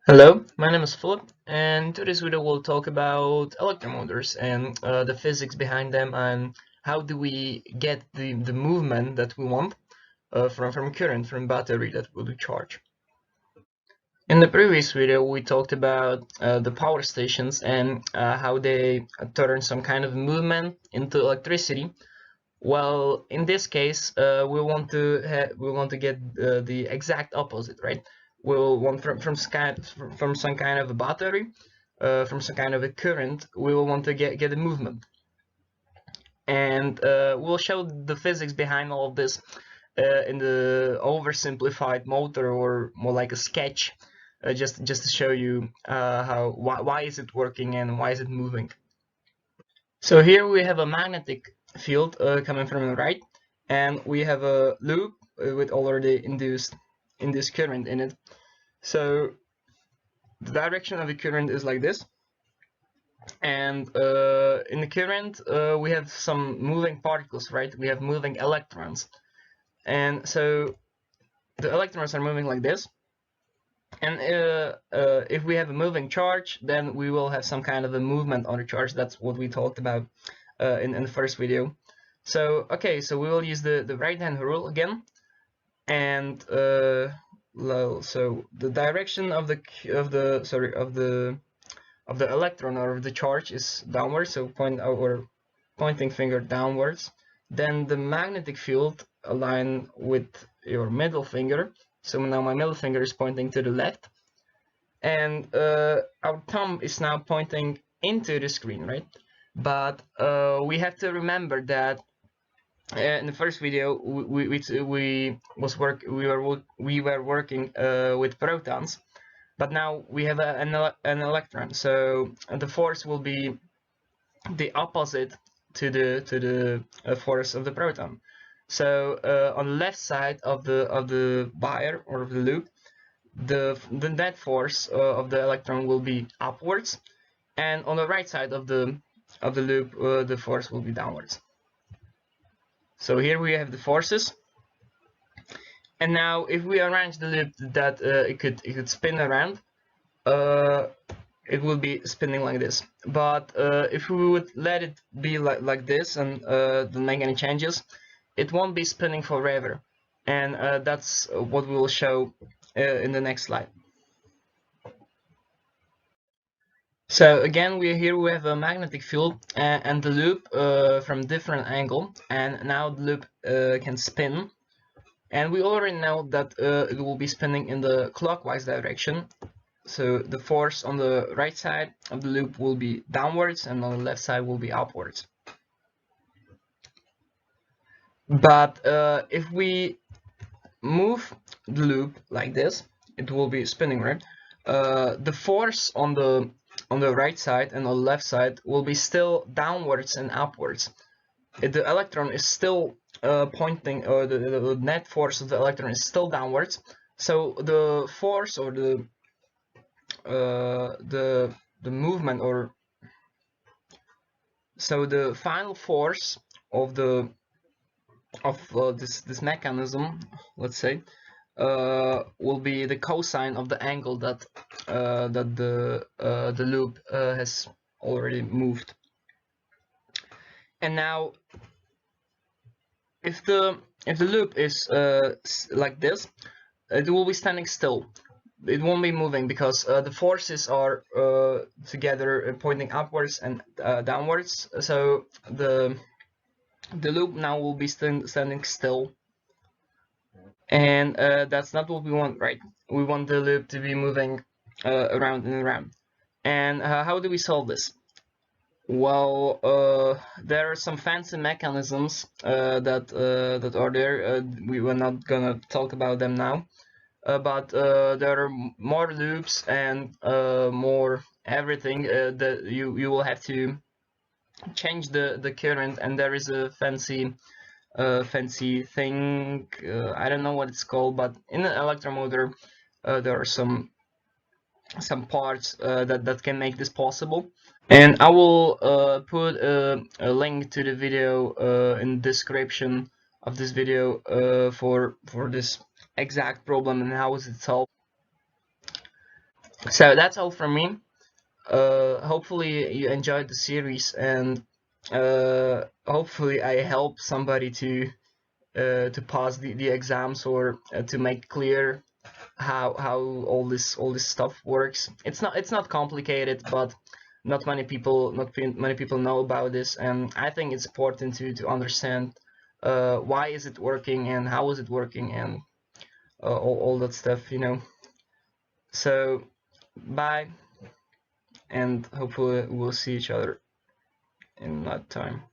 Hello, my name is Philip, and in today's video we'll talk about electromotors and the physics behind them and how do we get the movement that we want from current from battery that will be charged. In the previous video we talked about the power stations and how they turn some kind of movement into electricity. Well, in this case, we want to get the exact opposite, right? We'll want from some kind of a battery, from some kind of a current. We will want to get a movement, and we'll show the physics behind all of this in the oversimplified motor, or more like a sketch, just to show you how why is it working and why is it moving. So here we have a magnetic field coming from the right, and we have a loop with already induced current in it. So the direction of the current is like this, and in the current we have some moving particles, right? We have moving electrons, and so the electrons are moving like this. And if we have a moving charge, then we will have some kind of a movement on the charge. That's what we talked about in the first video. So okay, so we will use the right hand rule again, and so the direction of the electron or of the charge is downwards. So point our pointing finger downwards. Then the magnetic field align with your middle finger. So now my middle finger is pointing to the left, and our thumb is now pointing into the screen, right? But we have to remember that in the first video we were working with protons, but now we have an electron, so the force will be the opposite to the force of the proton. So on the left side of the wire or of the loop, the net force of the electron will be upwards, and on the right side of the loop the force will be downwards. So here we have the forces, and now if we arrange the loop that it could spin around, it will be spinning like this. But if we would let it be like this and don't make any changes, it won't be spinning forever, and that's what we will show in the next slide. So again, we have a magnetic field and the loop from different angle, and now the loop can spin, and we already know that it will be spinning in the clockwise direction. So the force on the right side of the loop will be downwards, and on the left side will be upwards. But if we move the loop like this, it will be spinning, right? The force on the right side and on the left side will be still downwards and upwards. If the electron is still pointing, or the net force of the electron is still downwards, so the force or the movement, or so the final force of this mechanism, let's say, will be the cosine of the angle that the loop has already moved. And now if the loop is like this, it will be standing still. It won't be moving because the forces are together pointing upwards and downwards. So the loop now will be standing still, and that's not what we want, right? We want the loop to be moving around and around. And how do we solve this? Well, there are some fancy mechanisms that are there. We were not gonna talk about them now, but there are more loops and more everything that you will have to change the current, and there is a fancy thing. I don't know what it's called, but in an electromotor there are some parts that can make this possible. And I will put a link to the video in the description of this video for this exact problem and how is it solved. So that's all from me. Hopefully you enjoyed the series, and hopefully I help somebody to pass the exams, or to make clear how all this stuff works. It's not complicated, but not many people know about this, and I think it's important to understand why is it working and how is it working, and all that stuff. So bye, and hopefully we'll see each other in that time.